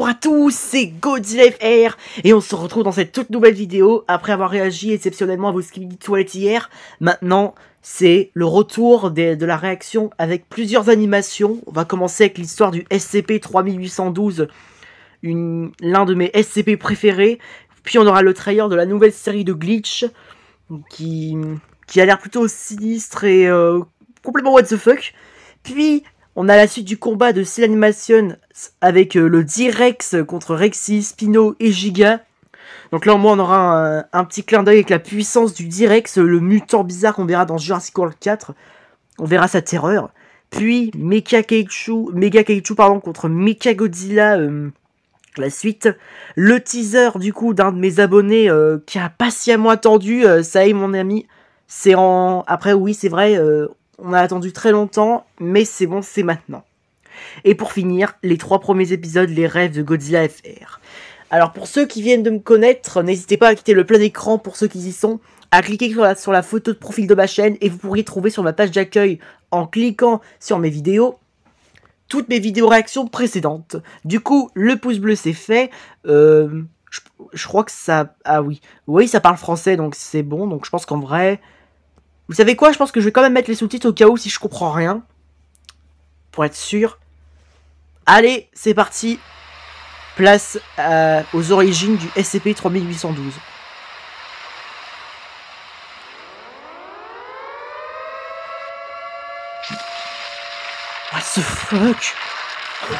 Bonjour à tous, c'est Godzilla FR et on se retrouve dans cette toute nouvelle vidéo après avoir réagi exceptionnellement à vos skibidi toilettes hier. Maintenant, c'est le retour de la réaction avec plusieurs animations. On va commencer avec l'histoire du SCP-3812, l'un de mes SCP préférés. Puis on aura le trailer de la nouvelle série de Glitch qui a l'air plutôt sinistre et complètement what the fuck. Puis on a la suite du combat de Seal Animation avec le D-Rex contre Rexy, Spino et Giga. Donc là au moins on aura un petit clin d'œil avec la puissance du D-Rex, le mutant bizarre qu'on verra dans Jurassic World 4. On verra sa terreur. Puis Mega Keichu contre Mechagodzilla, la suite. Le teaser du coup d'un de mes abonnés qui a patiemment attendu. Ça y est mon ami, c'est en... Après oui c'est vrai... on a attendu très longtemps, mais c'est bon, c'est maintenant. Et pour finir, les 3 premiers épisodes, les rêves de Godzilla FR. Alors pour ceux qui viennent de me connaître, n'hésitez pas à quitter le plein écran pour ceux qui y sont, à cliquer sur la photo de profil de ma chaîne, et vous pourrez trouver sur ma page d'accueil, en cliquant sur mes vidéos, toutes mes vidéos réactions précédentes. Du coup, le pouce bleu c'est fait, je crois que ça... Ah oui, oui ça parle français, donc c'est bon, donc je pense qu'en vrai... Vous savez quoi? Je pense que je vais quand même mettre les sous-titres au cas où si je comprends rien. Pour être sûr. Allez, c'est parti. Place aux origines du SCP-3812. What the fuck?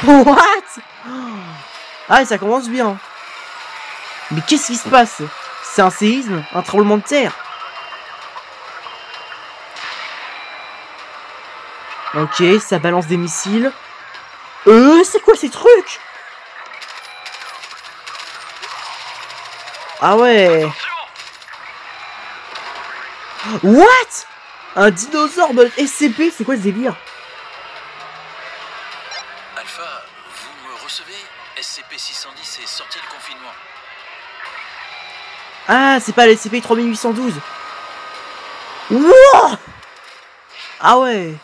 What? Ah, ça commence bien. Mais qu'est-ce qui se passe? C'est un séisme? Un tremblement de terre? Ok, ça balance des missiles. C'est quoi ces trucs? Ah ouais. What? Un dinosaure mode SCP? C'est quoi ce délire? Alpha, vous me recevez? SCP-610 est sorti de confinement. Ah, c'est pas le SCP-3812. Wow! Ah ouais.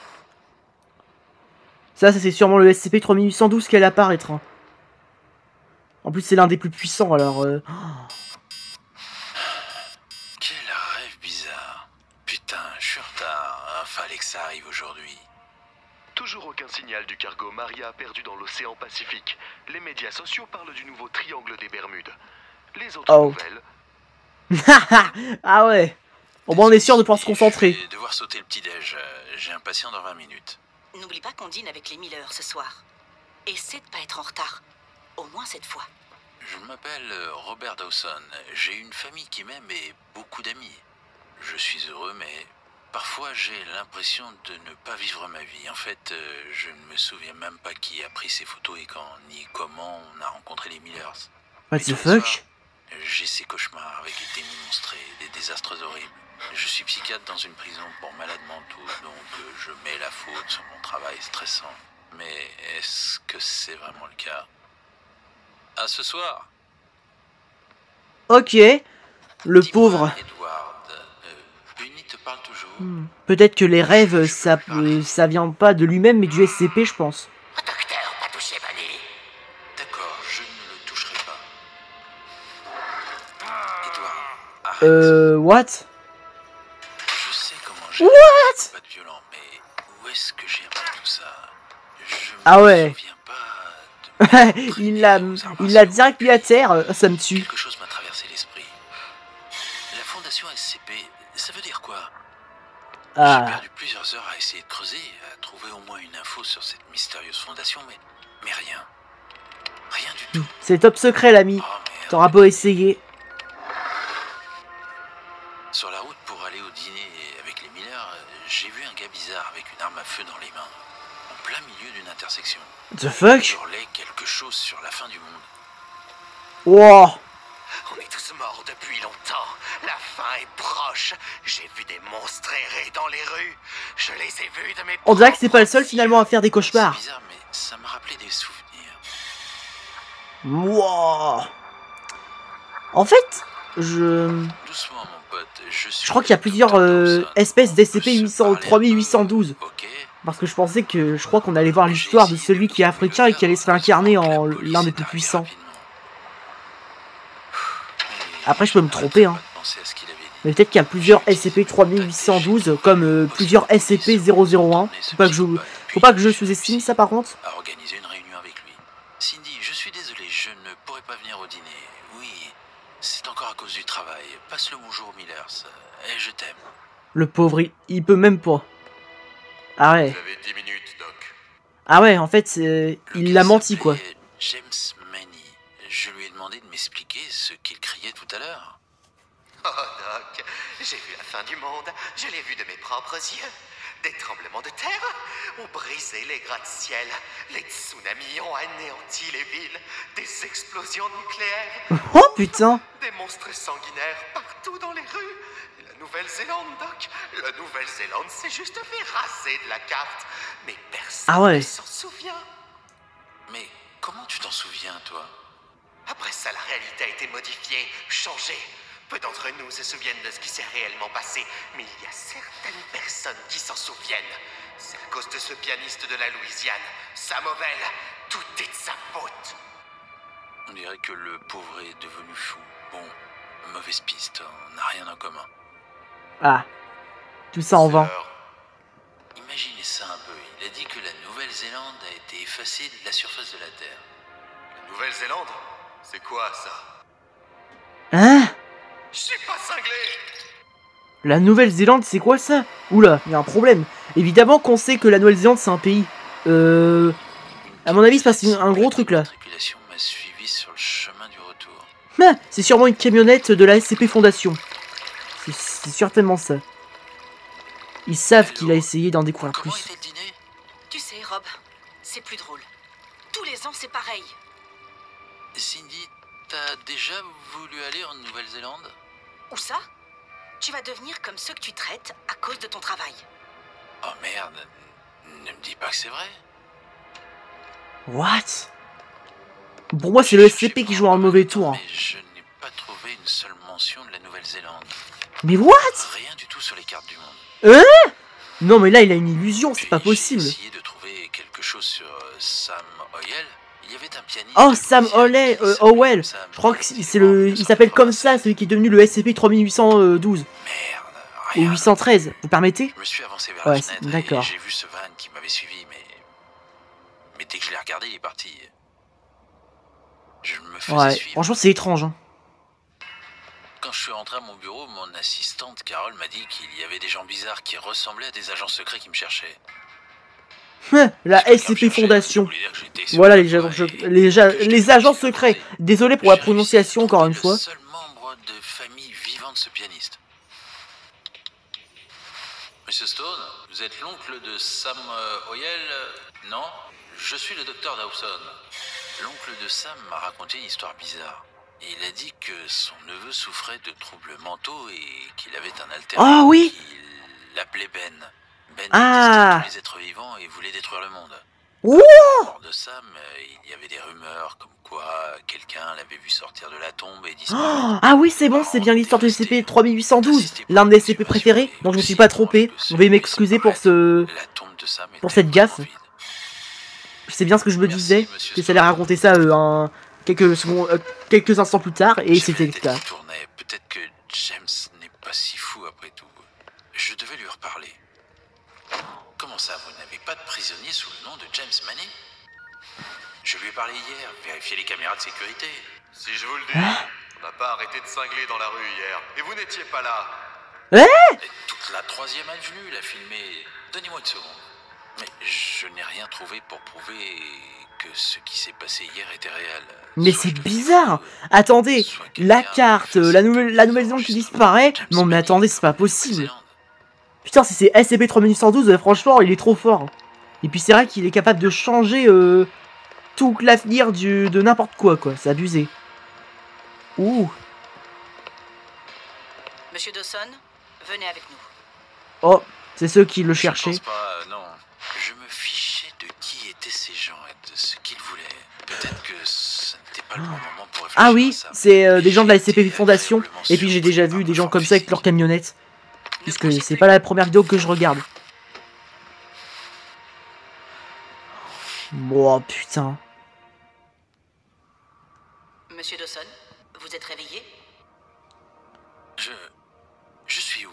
Ça c'est sûrement le SCP-3812 qui allait apparaître. Hein. En plus, c'est l'un des plus puissants, alors... Quel rêve bizarre. Putain, je suis en retard. Fallait que ça arrive aujourd'hui. Toujours aucun signal du cargo Maria perdu dans l'océan Pacifique. Les médias sociaux parlent du nouveau triangle des Bermudes. Les autres nouvelles... Ah ouais. Bon, bon, on est sûr de pouvoir se concentrer. Je vais devoir sauter le petit-déj. J'ai un patient dans 20 minutes. N'oublie pas qu'on dîne avec les Miller ce soir. Essaie de pas être en retard. Au moins cette fois. Je m'appelle Robert Dawson. J'ai une famille qui m'aime et beaucoup d'amis. Je suis heureux, mais parfois j'ai l'impression de ne pas vivre ma vie. En fait, je ne me souviens même pas qui a pris ces photos et quand, ni comment on a rencontré les Millers. What the fuck? J'ai ces cauchemars avec des témis monstrés, des désastres horribles. Je suis psychiatre dans une prison pour malades mentaux, donc je mets la faute sur mon travail stressant. Mais est-ce que c'est vraiment le cas? À ce soir. Ok. Le pauvre. Edward, Bunny te parle toujours. Peut-être que les rêves, ça vient pas de lui-même, mais du SCP, je pense. Docteur, pas touché Bunny. D'accord, je ne le toucherai pas. Edward, arrête. What? Je sais comment j'ai pas de violent, mais où est-ce que j'ai appris tout ça? Ah ouais. Je me souviens pas de... il l'a direct mis à terre, ça me tue. Quelque chose m'a traversé l'esprit. La fondation SCP, ça veut dire quoi? J'ai perdu plusieurs heures à essayer de creuser, à trouver au moins une info sur cette mystérieuse fondation, mais rien. Rien du tout. C'est top secret, l'ami. T'auras beau essayer. Sur la route pour aller au dîner avec les Miller, j'ai vu un gars bizarre avec une arme à feu dans les mains, en plein milieu d'une intersection. The fuck? Il hurlait quelque chose sur la fin du monde. Wow. On est tous morts depuis longtemps. La fin est proche. J'ai vu des monstres errer dans les rues. Je les ai vus de mes... On dirait que c'est pas le seul finalement à faire des cauchemars. C'est bizarre, mais ça m'a rappelé des souvenirs. Wow. En fait, Doucement, mon pote. Je crois qu'il y a plusieurs espèces d'SCP-3812. Ok, Parce que je crois qu'on allait voir l'histoire de celui qui est africain et qui allait se faire incarner en l'un des plus puissants. Après, je peux me tromper, hein. Mais peut-être qu'il y a plusieurs SCP-3812, comme plusieurs SCP-001. Faut pas que je sous-estime ça, par contre. À organiser une réunion avec lui. Cindy, je suis désolé, je ne pourrai pas venir au dîner. Oui, c'est encore à cause du travail. Passe le bonjour, Millers. Et je t'aime. Le pauvre, il peut même pas. Ah ouais. Vous avez 10 minutes, Doc. Ah ouais, en fait, il l'a menti, quoi. James Manny. Je lui ai demandé de m'expliquer ce qu'il criait tout à l'heure. Oh, Doc, j'ai vu la fin du monde. Je l'ai vu de mes propres yeux. Des tremblements de terre ont brisé les gratte-ciel. Les tsunamis ont anéanti les villes. Des explosions nucléaires. Oh putain! Des monstres sanguinaires partout dans les rues. La Nouvelle-Zélande, Doc. La Nouvelle-Zélande s'est juste fait raser de la carte. Mais personne ne s'en souvient. Mais comment tu t'en souviens, toi? Après ça, la réalité a été modifiée, changée. Peu d'entre nous se souviennent de ce qui s'est réellement passé, mais il y a certaines personnes qui s'en souviennent. C'est à cause de ce pianiste de la Louisiane, Sam Ovell. Tout est de sa faute. On dirait que le pauvre est devenu fou. Bon, mauvaise piste, on n'a rien en commun. Ah, tout ça en vain. Imaginez ça un peu, il a dit que la Nouvelle-Zélande a été effacée de la surface de la Terre. La Nouvelle-Zélande? C'est quoi ça? Hein? Je suis pas cinglé. La Nouvelle-Zélande, c'est quoi ça? Oula, il y a un problème. Évidemment qu'on sait que la Nouvelle-Zélande, c'est un pays. À mon avis, il se passe un gros truc là. La tripulation m'a suivi sur le chemin du retour. Ah, c'est sûrement une camionnette de la SCP Fondation. C'est certainement ça. Ils savent qu'il a essayé d'en découvrir plus. Comment était le dîner? Tu sais, Rob, c'est plus drôle. Tous les ans, c'est pareil. Cindy, t'as déjà voulu aller en Nouvelle-Zélande? Où ça? Tu vas devenir comme ceux que tu traites à cause de ton travail. Oh merde, ne me dis pas que c'est vrai. What? Pour moi, c'est le SCP qui joue un mauvais tour. Mais je n'ai pas trouvé une seule mention de la Nouvelle-Zélande. Mais what? Rien du tout sur les cartes du monde. Non, mais là, il a une illusion, c'est pas possible. J'ai essayé de trouver quelque chose sur Sam Hoyle. Il y avait un pianiste. Oh, Sam Hoyle, Howell. Je crois que c'est le. Il s'appelle comme ça, celui qui est devenu le SCP-3812. Merde. Ou 813, vous permettez? Je me suis avancé vers Ouais, la fenêtre d'accord. et j'ai vu ce van qui m'avait suivi, mais dès que je l'ai regardé, il est parti. Je me faisais Ouais, suivre. franchement, c'est étrange. Hein. Quand je suis rentré à mon bureau, mon assistante Carole m'a dit qu'il y avait des gens bizarres qui ressemblaient à des agents secrets qui me cherchaient. La SCP Fondation. Voilà les agents secrets. Désolé pour la prononciation encore une fois. Le seul membre de famille vivant de ce pianiste. Monsieur Stone, vous êtes l'oncle de Sam Hoyle? Non, je suis le docteur Dawson. L'oncle de Sam m'a raconté une histoire bizarre. Il a dit que son neveu souffrait de troubles mentaux et qu'il avait un alter Ah oui. qu'il l'appelait Ben. Ben Ah. détestait tous les êtres vivants et voulait détruire le monde. Ouh. Lors de Sam, il y avait des rumeurs comme quoi quelqu'un l'avait vu sortir de la tombe et disparaître. Ah oui, c'est bon, c'est bien l'histoire de SCP-3812, l'un des SCP préférés, donc je me suis pas trompé. Vous pouvez m'excuser pour cette gaffe. C'est bien ce que je me disais, que ça allait raconter ça quelques instants plus tard, et c'était le cas. Peut-être que James n'est pas si fou après tout. Je devais lui reparler. Comment ça, vous n'avez pas de prisonnier sous le nom de James Manny? Je lui ai parlé hier, vérifier les caméras de sécurité. Si je vous le dis, on n'a pas arrêté de cingler dans la rue hier, et vous n'étiez pas là. Et toute la 3e avenue l'a filmé. Donnez-moi une seconde. Mais je n'ai rien trouvé pour prouver que ce qui s'est passé hier était réel. Mais c'est bizarre. Attendez, la carte, la Nouvelle-Zélande qui disparaît. Non mais attendez, c'est pas possible. Putain, si c'est SCP-3812, franchement, il est trop fort. Et puis c'est vrai qu'il est capable de changer tout l'avenir de n'importe quoi, c'est abusé. Ouh. Monsieur Dawson, venez avec nous. Oh, c'est ceux qui le cherchaient. Je pense pas, non. Je me fichais de qui étaient ces gens et de ce qu'ils voulaient. Peut-être que ce n'était pas le bon moment pour réfléchir Ah oui, à ça. c'est des gens de la SCP Fondation. Et puis j'ai déjà vu des gens comme ça avec leur camionnette. Puisque c'est pas la première vidéo que je regarde. Oh putain. Monsieur Dawson, vous êtes réveillé? Je suis où?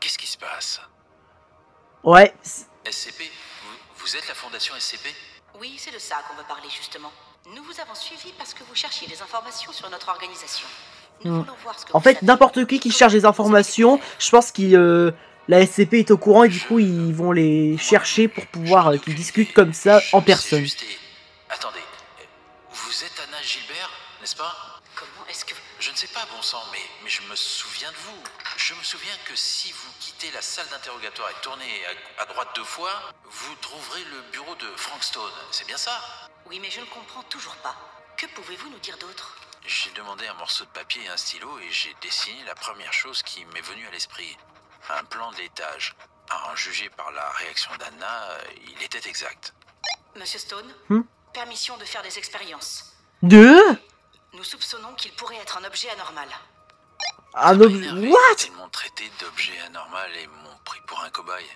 Qu'est-ce qui se passe? Ouais. SCP? Vous êtes la fondation SCP? Oui, c'est de ça qu'on veut parler justement. Nous vous avons suivi parce que vous cherchiez des informations sur notre organisation. Nous voulons voir ce que En vous fait, savez. n'importe qui cherche des informations, je pense que la SCP est au courant et du coup ils vont les chercher pour pouvoir qu'ils discutent comme ça en personne. Attendez, vous êtes Anna Gilbert, n'est-ce pas? Comment est-ce que... Je ne sais pas, bon sang, mais je me souviens de vous. Je me souviens que si vous quittez la salle d'interrogatoire et tournez à droite 2 fois, vous trouverez le bureau de Frank Stone. C'est bien ça? Oui, mais je ne comprends toujours pas. Que pouvez-vous nous dire d'autre? J'ai demandé un morceau de papier et un stylo et j'ai dessiné la première chose qui m'est venue à l'esprit. Un plan de l'étage. À en juger par la réaction d'Anna, il était exact. Monsieur Stone, permission de faire des expériences. Nous soupçonnons qu'il pourrait être un objet anormal. Un objet... What? Ils m'ont traité d'objet anormal et m'ont pris pour un cobaye.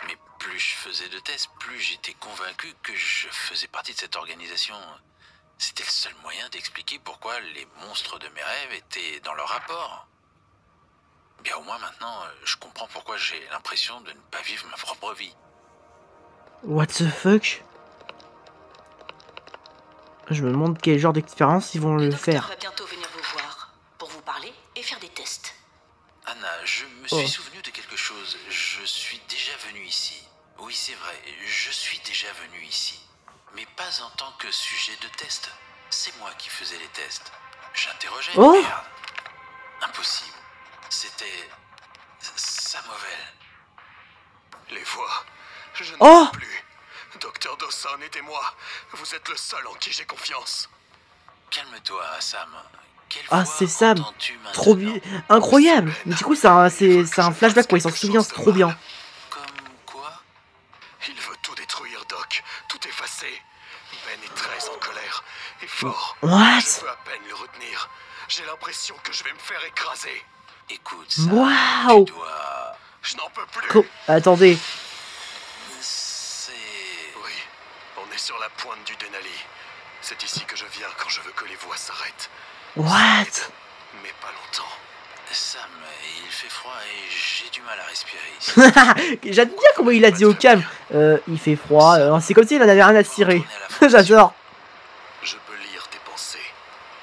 Mais plus je faisais de tests, plus j'étais convaincu que je faisais partie de cette organisation. C'était le seul moyen d'expliquer pourquoi les monstres de mes rêves étaient dans leur rapport. Bien au moins maintenant, je comprends pourquoi j'ai l'impression de ne pas vivre ma propre vie. What the fuck? Je me demande quel genre d'expérience ils vont le faire. Le docteur va bientôt venir vous voir pour vous parler et faire des tests. Anna, je me suis souvenu de quelque chose. Je suis déjà venu ici. Oui, c'est vrai, je suis déjà venu ici. Mais pas en tant que sujet de test. C'est moi qui faisais les tests. J'interrogeais, merde. Impossible. C'était... Samovel. Les voix, je ne sais plus. Docteur Dawson, aidez-moi. Vous êtes le seul en qui j'ai confiance. Calme-toi, Sam. Ah, c'est Sam. Trop bien. Incroyable. Mais du coup, c'est un flashback, quoi. Il s'en souvient, c'est trop bien. Comme quoi? Il veut tout détruire, Doc. Tout effacer. Ben est très en colère. Et fort. What? Je peux à peine le retenir. J'ai l'impression que je vais me faire écraser. Écoute, Sam, waouh. tu dois... Je n'en peux plus. Attendez. Oui, on est sur la pointe du Denali. C'est ici que je viens quand je veux que les voix s'arrêtent. What? Mais pas longtemps. Sam, il fait froid et j'ai du mal à respirer ici. J'aime bien comment il a dit au calme. Il fait froid. C'est comme s'il en avait rien à cirer. J'adore. Je peux lire tes pensées.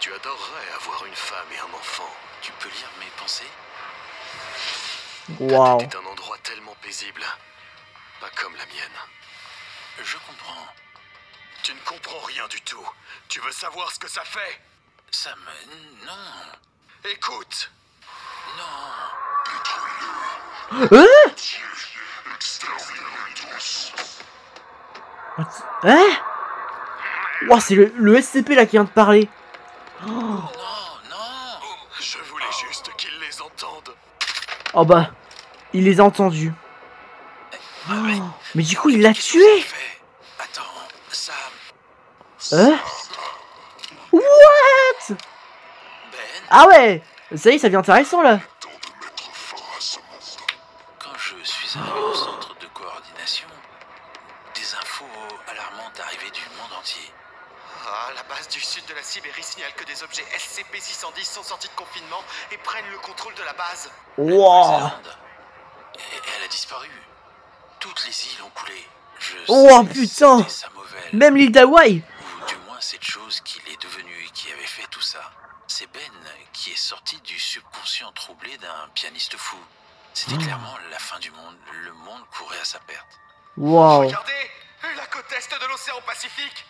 Tu adorerais avoir une femme et un enfant. Tu peux lire mes pensées? Waouh. Ta tête est un endroit tellement paisible. Pas comme la mienne. Je comprends. Tu ne comprends rien du tout. Tu veux savoir ce que ça fait? Sam, non. Écoute. Non. Wow, c'est le SCP là qui vient de parler. Non. Je voulais juste qu'ils les entendent. Oh bah, il les a entendus. Mais du coup, il l'a tué. Attends, Sam. What? Ben. Ah ouais. Ça y est, ça devient intéressant là. Quand je suis arrivé au centre de coordination, des infos alarmantes arrivaient du monde entier. Ah, la base du sud de la Sibérie signale que des objets SCP-610 sont sortis de confinement et prennent le contrôle de la base. Wow. Elle a disparu. Toutes les îles ont coulé. Oh putain. Même l'île d'Hawaï. Ou du moins cette chose qu'il est devenu et qui avait fait tout ça. C'est Ben qui est sorti du subconscient troublé d'un pianiste fou. C'était clairement la fin du monde. Le monde courait à sa perte. Wow. Regardez, la côte est de l'océan Pacifique.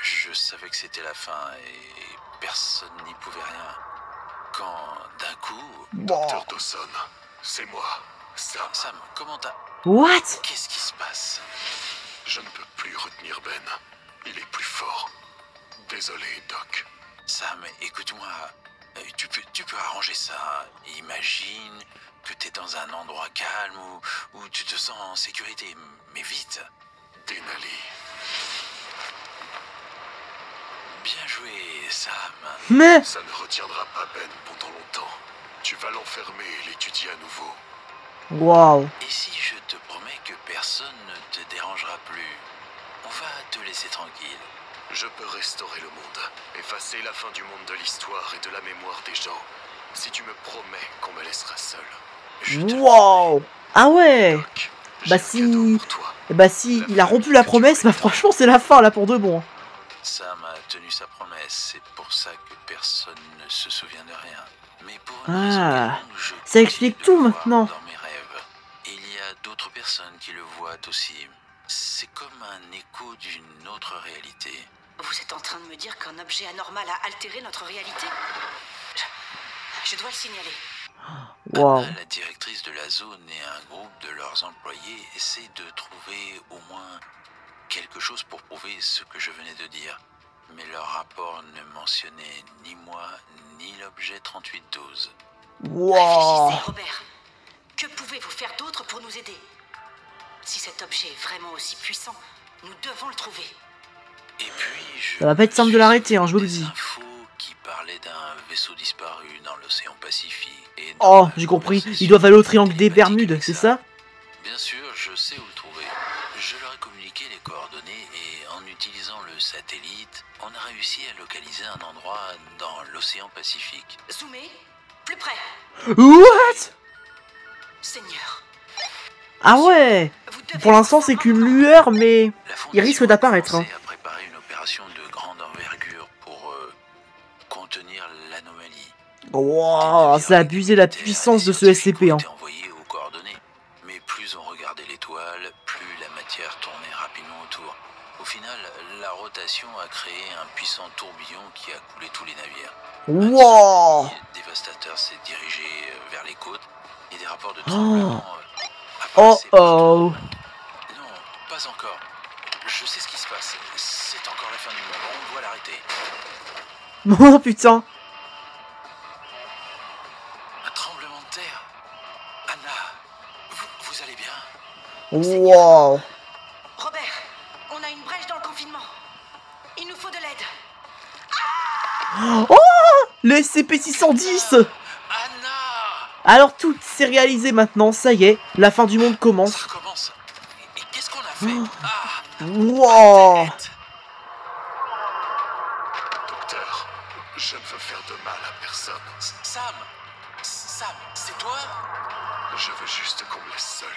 Je savais que c'était la fin et personne n'y pouvait rien. Quand, d'un coup... Docteur Dawson, c'est moi, Sam. Sam, comment t'as... What? Qu'est-ce qui se passe? Je ne peux plus retenir Ben. Il est plus fort. Désolé, Doc. Sam, écoute-moi. Tu peux arranger ça. Imagine que t'es dans un endroit calme où tu te sens en sécurité. Mais vite. Denali. Bien joué, Sam. Mais... Ça ne retiendra pas Ben pendant longtemps. Tu vas l'enfermer et l'étudier à nouveau. Wow. Et si je te promets que personne ne te dérangera plus? On va te laisser tranquille. Je peux restaurer le monde, effacer la fin du monde de l'histoire et de la mémoire des gens, si tu me promets qu'on me laissera seul. Je te Wow. Ah ouais. Doc, j'ai Bah un si... cadeau pour toi. Bah si il a rompu la promesse, bah franchement c'est la fin là pour de bon. Sam a tenu sa promesse, c'est pour ça que personne ne se souvient de rien. Mais pour une Ah, raison quelconque, je ça explique continue de tout le voir maintenant. dans mes rêves. Et il y a d'autres personnes qui le voient aussi. C'est comme un écho d'une autre réalité. Vous êtes en train de me dire qu'un objet anormal a altéré notre réalité? Je dois le signaler. Wow. Anna, la directrice de la zone, et un groupe de leurs employés essaient de trouver au moins quelque chose pour prouver ce que je venais de dire. Mais leur rapport ne mentionnait ni moi, ni l'objet 3812. Wow. Réfléchissez, Robert. Que pouvez-vous faire d'autre pour nous aider? Si cet objet est vraiment aussi puissant, nous devons le trouver. Et puis, je Ça va pas être simple de me suis l'arrêter, hein, je vous le souvenu dis. des infos qui parlaient d'un vaisseau disparu dans l'océan Pacifique. Et Oh, dans j'ai la compris. conversation Ils doivent aller au triangle des télépathique Bermudes, avec c'est Sam. ça? Bien sûr, je sais où le trouver. Je leur ai communiqué les coordonnées et en utilisant le satellite, on a réussi à localiser un endroit dans l'océan Pacifique. Zoomez. Plus près. What? Seigneur. Ah ouais. Vous devez Pour l'instant voir c'est ça qu'une maintenant. lueur, mais La il Fondation risque a d'apparaître. Hein. commencé à préparer une opération de grande envergure pour contenir l'anomalie. Wow, ça a abusé la puissance de ce SCP. Hein. Envoyé aux coordonnées. Mais plus on regardait l'étoile, plus la matière tournait rapidement autour. Au final, la rotation a créé un puissant tourbillon qui a coulé tous les navires. Wow. Un tsunami dévastateur s'est dirigé vers les côtes et des rapports de Oh. tremblement Oh apparaissaient oh. partout. Non, pas encore. Je sais ce qui se passe. C'est encore la fin du monde. On doit l'arrêter. Oh putain. Un tremblement de terre. Anna, vous allez bien? Wow. Robert, on a une brèche dans le confinement. Il nous faut de l'aide. Oh, le SCP-610. Anna! Alors tout s'est réalisé maintenant, ça y est, la fin du monde Ça commence. recommence. Et qu'est-ce qu'on a fait? Ah! Wow. Tête. Docteur, je ne veux faire de mal à personne. Sam, c'est toi? Je veux juste qu'on me laisse seul.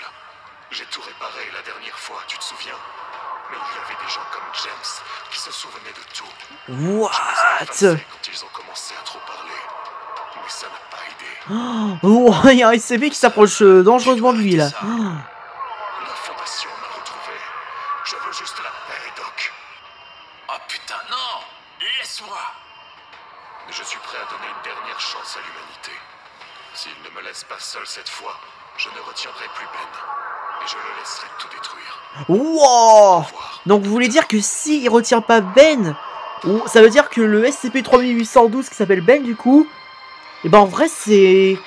J'ai tout réparé la dernière fois, tu te souviens? Mais il y avait des gens comme James qui se souvenaient de tout. Je les ai What? effacés quand ils ont commencé à trop parler. Mais ça n'a pas aidé. Oh, il y a un SCP qui s'approche dangereusement de lui là. La Fondation m'a retrouvé. Je veux juste la paix, Doc. Oh putain, non! Laisse-moi! Je suis prêt à donner une dernière chance à l'humanité. S'il ne me laisse pas seul cette fois, je ne retiendrai plus Ben. Et je le laisserai tout détruire. Wow. Au revoir. Donc vous voulez dire que si il retient pas Ben, ça veut dire que le SCP-3812 qui s'appelle Ben du coup, et ben en vrai c'est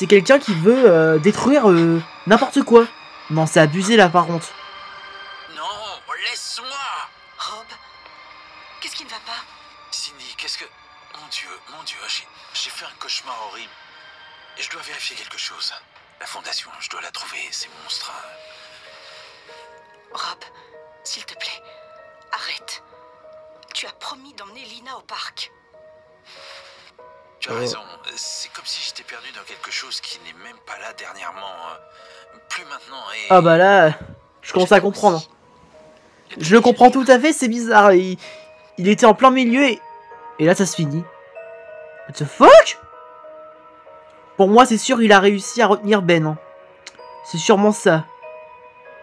quelqu'un qui veut détruire n'importe quoi. Non, c'est abusé là par contre. Non, laisse-moi! Rob, qu'est-ce qui ne va pas? Cindy, qu'est-ce que... Mon Dieu, j'ai fait un cauchemar horrible. Et je dois vérifier quelque chose. La Fondation, je dois la trouver, ces monstres. Rob, s'il te plaît, arrête. Tu as promis d'emmener Lina au parc. Tu as raison, c'est comme si j'étais perdu dans quelque chose qui n'est même pas là dernièrement. Plus maintenant, et... Ah bah là, je commence à comprendre. Je le comprends tout à fait, c'est bizarre. Il était en plein milieu et là ça se finit. What the fuck? Pour moi c'est sûr il a réussi à retenir Ben. Hein. C'est sûrement ça.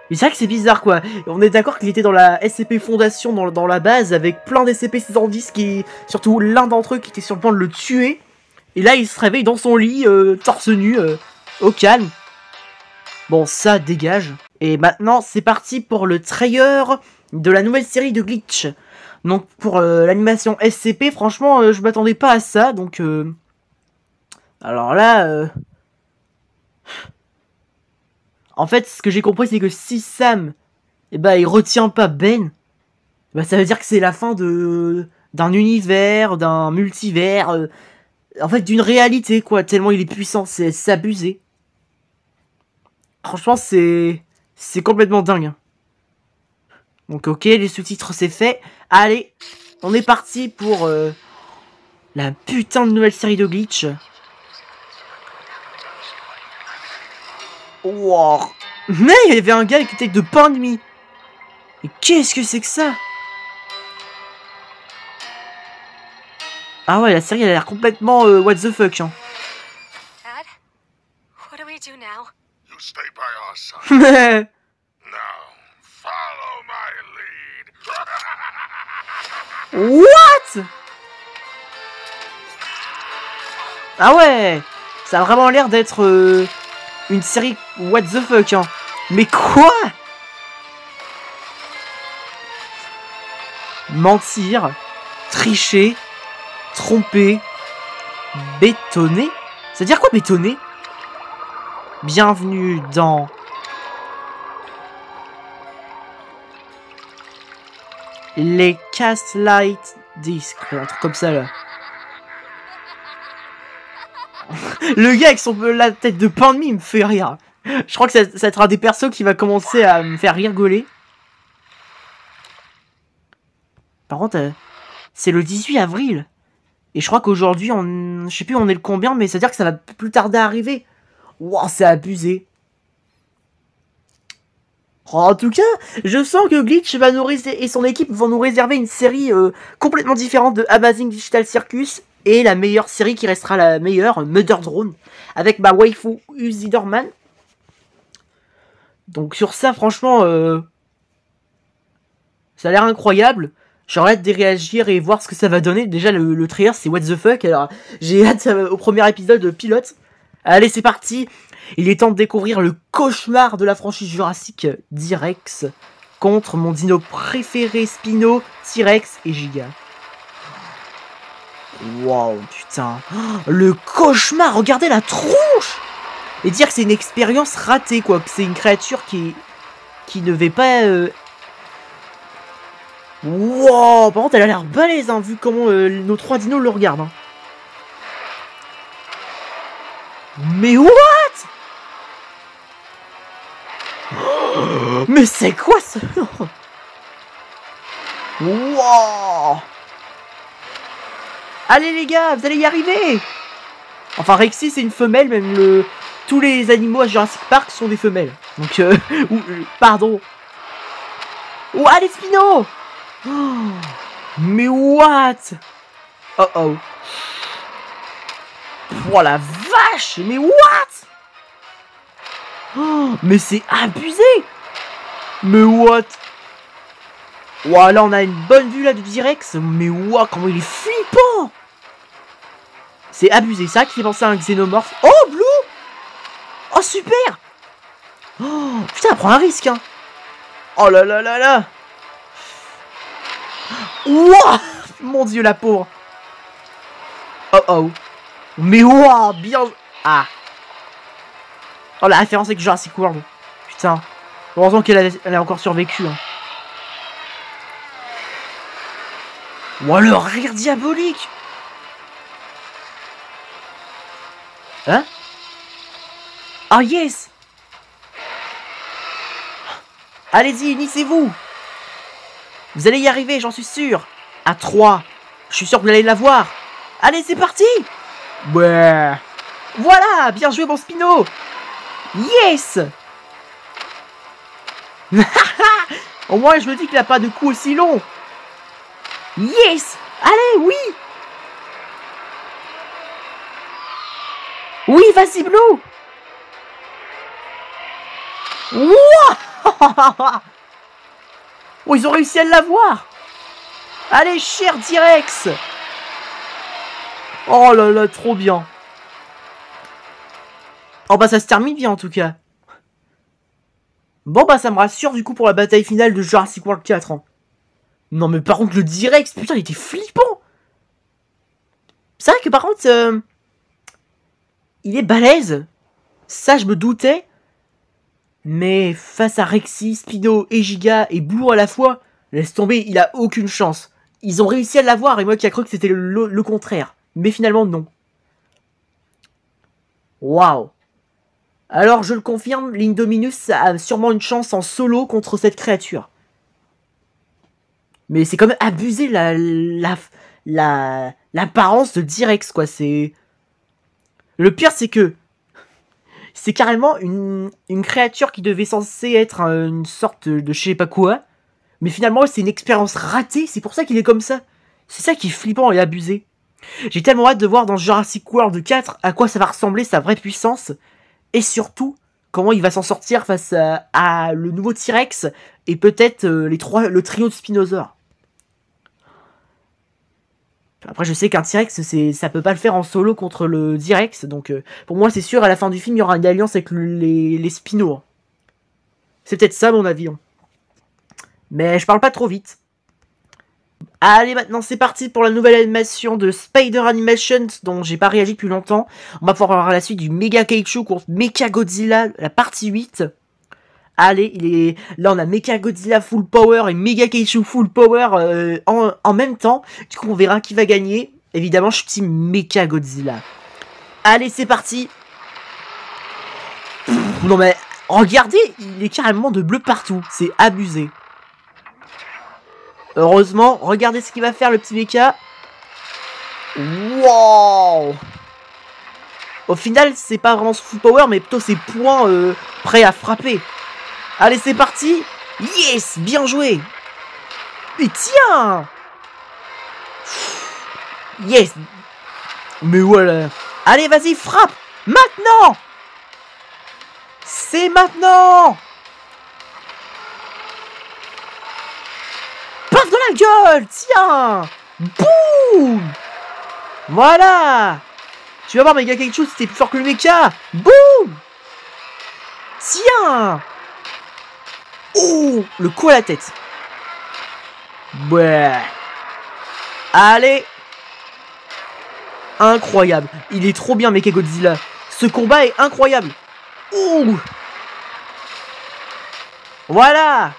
Mais c'est vrai que c'est bizarre quoi. On est d'accord qu'il était dans la SCP Fondation, dans la base, avec plein d'SCP-610 qui... Surtout l'un d'entre eux qui était sur le point de le tuer. Et là il se réveille dans son lit, torse nu, au calme. Bon ça dégage. Et maintenant c'est parti pour le trailer de la nouvelle série de Glitch. Donc pour l'animation SCP, franchement je m'attendais pas à ça. Donc alors là... En fait, ce que j'ai compris, c'est que si Sam, eh ben, il retient pas Ben, bah, ça veut dire que c'est la fin d'un univers, d'un multivers, en fait, d'une réalité, quoi, tellement il est puissant, c'est abusé. Franchement, c'est complètement dingue. Donc ok, les sous-titres c'est fait. Allez, on est parti pour la putain de nouvelle série de Glitch. Wow. Mais il y avait un gars qui était de pain de mie. Mais qu'est-ce que c'est que ça? Ah ouais, la série elle a l'air complètement what the fuck hein. Dad, what do we do now? You stay by our side. Now, follow my lead. What? Ah ouais, ça a vraiment l'air d'être une série what the fuck hein. Mais quoi? Mentir, tricher, tromper, bétonner. C'est-à-dire quoi bétonner? Bienvenue dans... les Castlight Discs. Un truc comme ça là. Le gars avec la tête de pain de mie me fait rire. Je crois que ça va être un des persos qui va commencer à me faire rigoler. Par contre, c'est le 18 avril. Et je crois qu'aujourd'hui, je sais plus on est le combien, mais ça veut dire que ça va plus tarder à arriver. Wow, c'est abusé. En tout cas, je sens que Glitch va et son équipe vont nous réserver une série complètement différente de Amazing Digital Circus. Et la meilleure série qui restera la meilleure, Mother Drone, avec ma waifu Uziderman. Donc sur ça, franchement, ça a l'air incroyable. J'aurais hâte de réagir et voir ce que ça va donner. Déjà, le trailer, c'est what the fuck. Alors, j'ai hâte au premier épisode de pilote. Allez, c'est parti. Il est temps de découvrir le cauchemar de la franchise Jurassic, T-Rex, contre mon dino préféré, Spino, T-Rex et Giga. Wow, putain. Le cauchemar, regardez la tronche. Et dire que c'est une expérience ratée, quoi. Que c'est une créature qui ne va pas... Wow, par contre, elle a l'air balèze, hein, vu comment nos trois dinos le regardent. Hein. Mais what? Mais c'est quoi ça? Wow. Allez les gars, vous allez y arriver. Enfin, Rexy c'est une femelle, même tous les animaux à Jurassic Park sont des femelles. Donc, pardon. Oh, allez Spino. Oh, mais what? Oh oh. Oh la vache. Mais what? Oh, mais c'est abusé. Mais what? Ouah, là on a une bonne vue là du T-Rex. Mais ouah, comment il est flippant. C'est abusé, ça qui fait penser à un xénomorphe. Oh, Blue. Oh, super. Oh, putain, elle prend un risque, hein. Oh là là là là. Ouah. Mon dieu, la pauvre. Oh oh. Mais ouah, bien... Ah. Oh, la référence avec Jurassic World. Putain. Heureusement qu'elle a encore survécu, hein. Ouah, le rire diabolique. Hein? Ah yes. Allez-y, unissez-vous. Vous allez y arriver, j'en suis sûr. À 3. Je suis sûr que vous allez l'avoir. Allez, c'est parti. Ouais. Voilà, bien joué mon Spino. Yes. Au moins, je me dis qu'il n'a pas de coup aussi long. Yes. Allez, oui. Oui, vas-y, Blue. Wouah. Oh, ils ont réussi à l'avoir. Allez, cher T-Rex. Oh là là, trop bien. Oh bah ça se termine bien en tout cas. Bon bah ça me rassure du coup pour la bataille finale de Jurassic World 4. Hein. Non mais par contre le T-Rex, putain il était flippant. C'est vrai que par contre... il est balèze. Ça je me doutais. Mais face à Rexy, Spino et Giga et Blue à la fois, laisse tomber, il a aucune chance. Ils ont réussi à l'avoir et moi qui a cru que c'était le contraire. Mais finalement non. Waouh. Alors je le confirme, l'Indominus a sûrement une chance en solo contre cette créature. Mais c'est quand même abusé l'apparence de T-Rex, quoi. C'est... Le pire, c'est que c'est carrément une créature qui devait censée être une sorte de je sais pas quoi. Mais finalement, c'est une expérience ratée. C'est pour ça qu'il est comme ça. C'est ça qui est flippant et abusé. J'ai tellement hâte de voir dans Jurassic World 4 à quoi ça va ressembler sa vraie puissance. Et surtout, comment il va s'en sortir face à le nouveau T-Rex et peut-être le trio de Spinosaures. Après, je sais qu'un T-Rex, ça peut pas le faire en solo contre le T-Rex. Donc, pour moi, c'est sûr, à la fin du film, il y aura une alliance avec les Spinos. C'est peut-être ça, mon avis. Mais je parle pas trop vite. Allez, maintenant, c'est parti pour la nouvelle animation de Spider Animation, dont j'ai pas réagi depuis longtemps. On va pouvoir voir la suite du Mega Kaiju contre Mechagodzilla, la partie 8. Allez, là on a Mechagodzilla Full Power et Mega Kaiju Full Power en même temps. Du coup, on verra qui va gagner. Évidemment, je suis team Mechagodzilla. Allez, c'est parti. Non mais, regardez, il est carrément de bleu partout. C'est abusé. Heureusement, regardez ce qu'il va faire le petit mecha. Wow. Au final, c'est pas vraiment ce full power, mais plutôt ses points prêts à frapper. Allez, c'est parti. Yes, bien joué. Et tiens. Yes. Mais voilà. Allez, vas-y, frappe. Maintenant. C'est maintenant. Paf dans la gueule. Tiens. Boum. Voilà. Tu vas voir, Mega Kaiju, c'était plus fort que le mecha. Boum. Tiens. Oh, le coup à la tête. Ouais. Allez. Incroyable. Il est trop bien, Mechagodzilla. Ce combat est incroyable. Ouh. Voilà.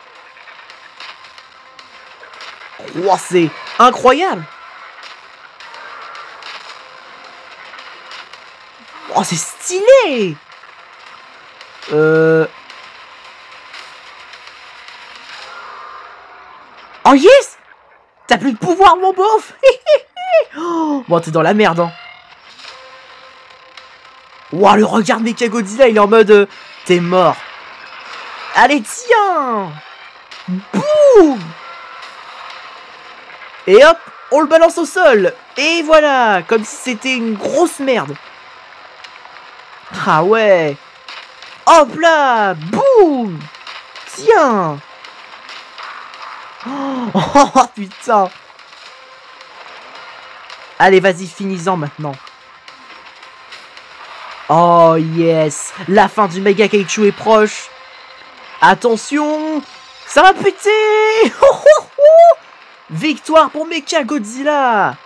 Oh, c'est incroyable. Oh, c'est stylé. Oh yes. T'as plus de pouvoir, mon beauf. Oh, bon, t'es dans la merde, hein. Wow, le regard de Mechagodzilla, il est en mode... t'es mort. Allez, tiens. Boum. Et hop, on le balance au sol. Et voilà, comme si c'était une grosse merde. Ah ouais. Hop là. Boum. Tiens. Oh putain. Allez, vas-y, finis-en maintenant. Oh yes. La fin du Mega Kaiju est proche. Attention. Ça va péter. Victoire pour Mechagodzilla.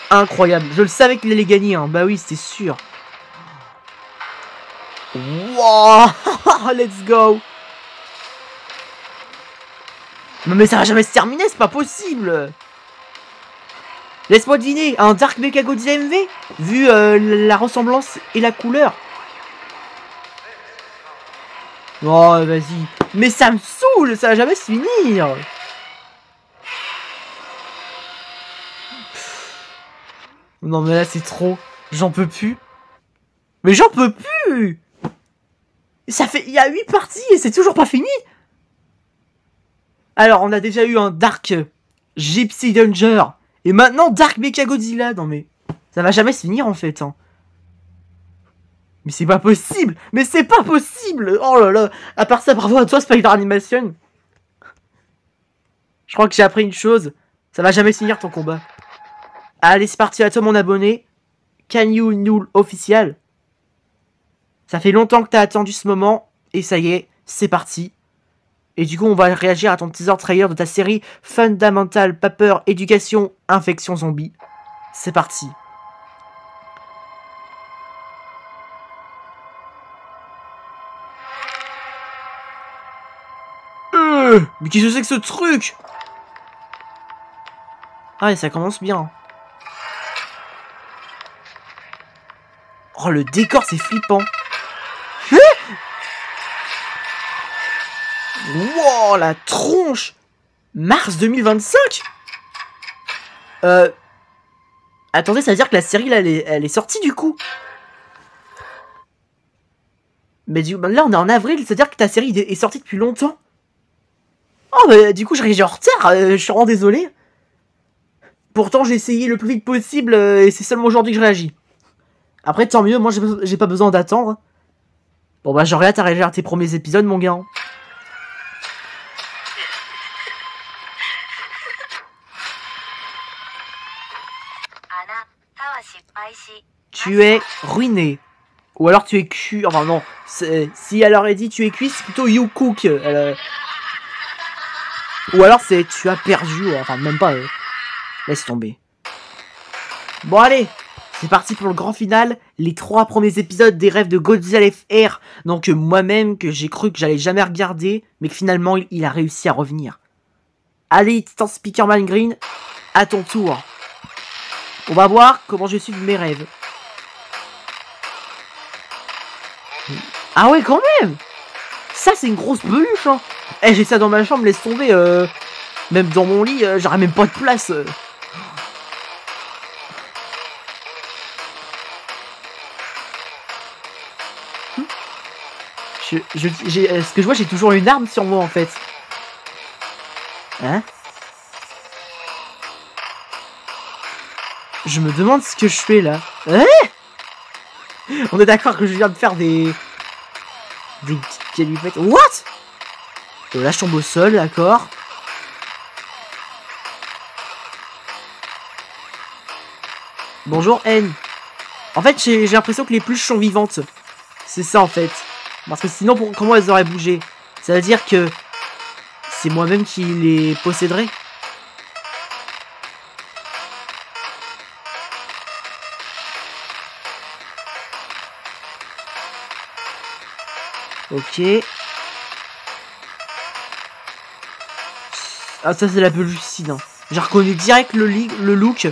Incroyable. Je le savais qu'il allait gagner. Hein. Bah oui, c'était sûr. Wow. Let's go. Non mais ça va jamais se terminer, c'est pas possible. Laisse-moi deviner, un Dark Mechagodzilla MV. Vu la ressemblance et la couleur. Oh vas-y. Mais ça me saoule, ça va jamais se finir. Non mais là c'est trop. J'en peux plus. Mais j'en peux plus. Ça fait... Il y a 8 parties et c'est toujours pas fini. Alors on a déjà eu un Dark Gypsy Danger. Et maintenant Dark Mechagodzilla. Non mais... Ça va jamais se finir en fait. Hein. Mais c'est pas possible. Mais c'est pas possible. Oh là là. À part ça, bravo à toi Spider Animation. Je crois que j'ai appris une chose. Ça va jamais se finir ton combat. Allez, c'est parti à toi mon abonné. Can You Null official. Ça fait longtemps que t'as attendu ce moment. Et ça y est, c'est parti. Et du coup, on va réagir à ton teaser trailer de ta série Fundamental Paper Éducation Infection Zombie. C'est parti. Mais qu'est-ce que c'est que ce truc? Ah, et ça commence bien. Oh, le décor, c'est flippant. Wow, la tronche. Mars 2025? Attendez, ça veut dire que la série, là, elle est sortie, du coup. Mais là, on est en avril, c'est-à-dire que ta série est sortie depuis longtemps. Oh, bah, du coup, j'ai en retard, je suis vraiment désolé. Pourtant, j'ai essayé le plus vite possible, et c'est seulement aujourd'hui que je réagis. Après, tant mieux, moi, j'ai pas besoin d'attendre. Bon, bah, j'aurais hâte à réagir à tes premiers épisodes, mon gars. Tu es ruiné. Ou alors tu es cuit. Enfin, non. Si elle aurait dit tu es cuit, c'est plutôt you cook. Ou alors c'est tu as perdu. Enfin, même pas. Laisse tomber. Bon, allez. C'est parti pour le grand final. Les 3 premiers épisodes des rêves de Godzilla FR. Donc, moi-même, que j'ai cru que j'allais jamais regarder. Mais que finalement, il a réussi à revenir. Allez, Titan Speakerman Green. À ton tour. On va voir comment je suis de mes rêves. Ah ouais, quand même. Ça, c'est une grosse peluche, hein. Eh, j'ai ça dans ma chambre, laisse tomber. Même dans mon lit, j'aurais même pas de place. Ce que je vois, j'ai toujours une arme sur moi, en fait. Hein? Je me demande ce que je fais, là. Hein? On est d'accord que je viens de faire des petites calipettes. What? Là, je tombe au sol, d'accord. Bonjour, N. En fait, j'ai l'impression que les pluches sont vivantes. C'est ça, en fait. Parce que sinon, comment elles auraient bougé? Ça veut dire que c'est moi-même qui les posséderai. Ok. Ah, ça c'est la pelucine. Hein. J'ai reconnu direct le look.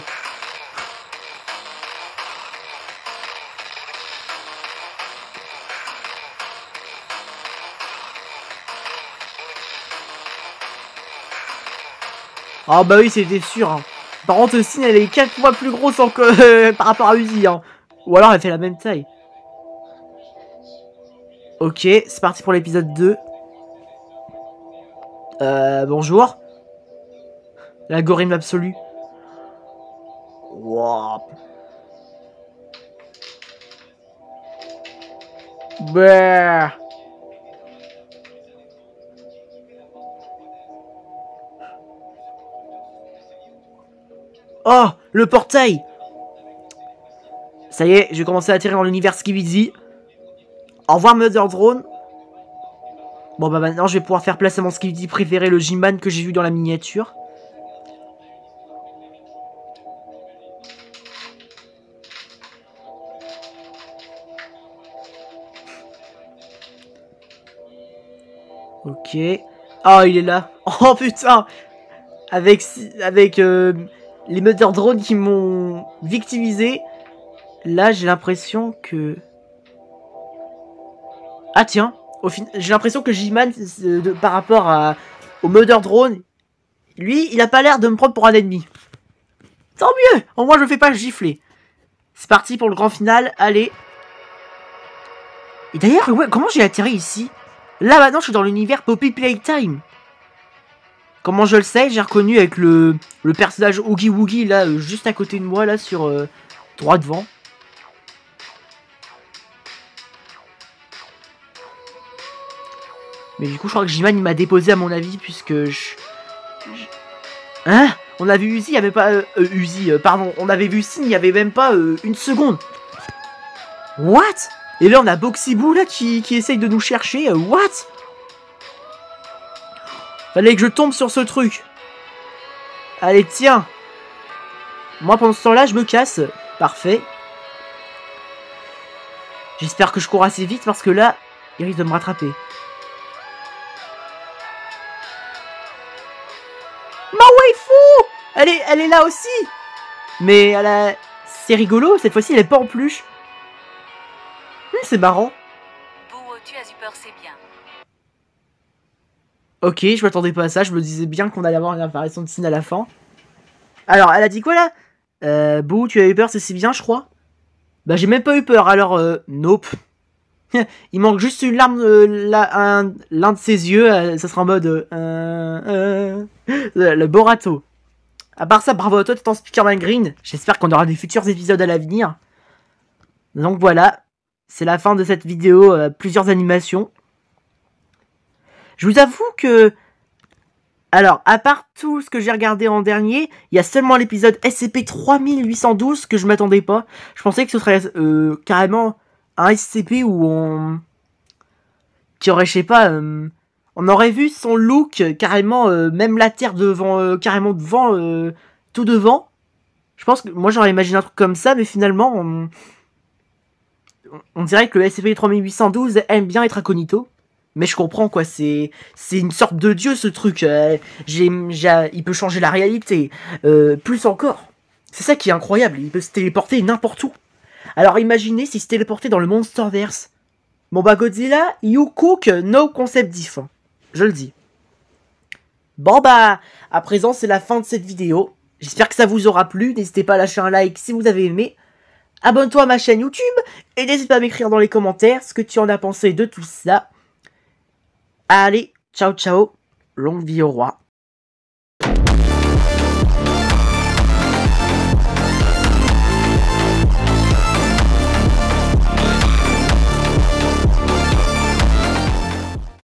Ah bah oui, c'était sûr. Hein. Par contre, Sin, elle est 4 fois plus grosse par rapport à Uzi. Hein. Ou alors elle fait la même taille. Ok, c'est parti pour l'épisode 2. Bonjour. L'algorithme absolu. Wow. Bah. Oh, le portail. Ça y est, je vais commencer à atterrir dans l'univers Skibidi. Au revoir Mother Drone. Bon bah maintenant je vais pouvoir faire place à mon Skibidi préféré, le G-Man que j'ai vu dans la miniature. Ok. Oh il est là. Oh putain. Avec les Mother Drones qui m'ont victimisé. Là j'ai l'impression que... Ah tiens, j'ai l'impression que G-Man, par rapport au Mother Drone, lui, il a pas l'air de me prendre pour un ennemi. Tant mieux, au moins je me fais pas gifler. C'est parti pour le grand final, allez. Et d'ailleurs, ouais, comment j'ai atterri ici? Là maintenant je suis dans l'univers Poppy Playtime. Comment je le sais? J'ai reconnu avec le personnage Oogie Woogie là, juste à côté de moi, là, sur droit devant. Mais du coup, je crois que G-Man il m'a déposé à mon avis, puisque Hein? On a vu Uzi, il y avait pas... Uzi, pardon. On avait vu Sin, il y avait même pas une seconde. What? Et là, on a Boxy Boo, là, qui essaye de nous chercher. What? Fallait que je tombe sur ce truc. Allez, tiens. Moi, pendant ce temps-là, je me casse. Parfait. J'espère que je cours assez vite, parce que là, il risque de me rattraper. Elle est là aussi. Mais c'est rigolo, cette fois-ci elle est pas en peluche. C'est marrant. Tu as eu peur, c'est bien. Ok, je m'attendais pas à ça, je me disais bien qu'on allait avoir une apparition de Sin à la fin. Alors, elle a dit quoi là? Boo, tu as eu peur, c'est bien, je crois. Bah, j'ai même pas eu peur, alors, nope. Il manque juste une larme, l'un de ses yeux, ça sera en mode, le Borato. À part ça, bravo à toi, t'es en Spider-Man Green. J'espère qu'on aura des futurs épisodes à l'avenir. Donc voilà, c'est la fin de cette vidéo, plusieurs animations. Je vous avoue que... Alors, à part tout ce que j'ai regardé en dernier, il y a seulement l'épisode SCP-3812 que je m'attendais pas. Je pensais que ce serait carrément un SCP où on... Qui aurait, je sais pas... on aurait vu son look carrément, même la Terre devant, carrément devant, tout devant. Je pense que moi j'aurais imaginé un truc comme ça, mais finalement, on dirait que le SCP-3812 aime bien être incognito. Mais je comprends quoi, c'est une sorte de dieu ce truc. Il peut changer la réalité. Plus encore. C'est ça qui est incroyable, il peut se téléporter n'importe où. Alors imaginez s'il se téléportait dans le Monsterverse. Bon bah Godzilla, you cook, no concept diff. Je le dis. Bon bah, à présent c'est la fin de cette vidéo. J'espère que ça vous aura plu. N'hésitez pas à lâcher un like si vous avez aimé. Abonne-toi à ma chaîne YouTube. Et n'hésite pas à m'écrire dans les commentaires ce que tu en as pensé de tout ça. Allez, ciao ciao, longue vie au roi.